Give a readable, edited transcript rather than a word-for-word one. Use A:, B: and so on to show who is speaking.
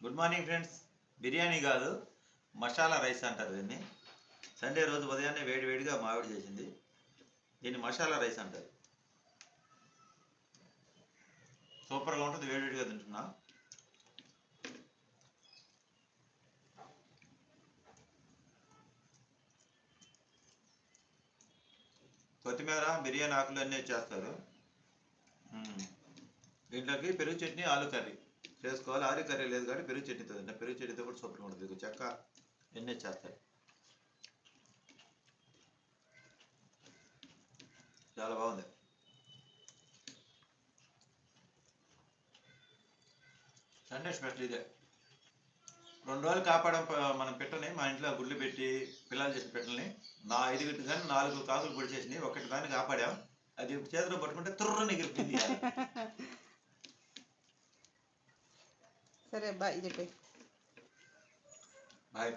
A: Good morning friends. Biryani కాదు, masala rice అంటారు దీన్ని. సండే రోజు ఉదయాన్నే వేడివేడిగా మావిడి చేసింది. దీన్ని మసాలా రైస్ అంటారు. సూపర్గా ఉంటుంది, వేడివేడిగా తింటున్నా. కొత్తిమీర, బిర్యానీ ఆకులు అన్నీ చేస్తారు. దీంట్లోకి పెరుగు చట్నీ, ఆలు కర్రీ చేసుకోవాలి. ఆలు కర్రీ లేదు కానీ పెరుగు చట్నీతో తింటా. పెరుగు చట్నీతో కూడా సూపర్గా ఉంటుంది. చెక్క ఎన్ని చేస్తారు, చాలా బాగుంది. సండే స్పెషల్ ఇదే. 2 రోజులు కాపాడం మనం పెట్టని మా ఇంట్లో గుడ్లు పెట్టి పిల్లలు చేసిన పెట్టని 5 కానీ 4 కాకులు పొడి చేసినాయి. ఒకటి దాన్ని కాపాడాం. అది చేతిలో పట్టుకుంటే తుర్రని ఎగిరిపోయింది.
B: సరే బాయ్ చెప్పి
A: బాయ్.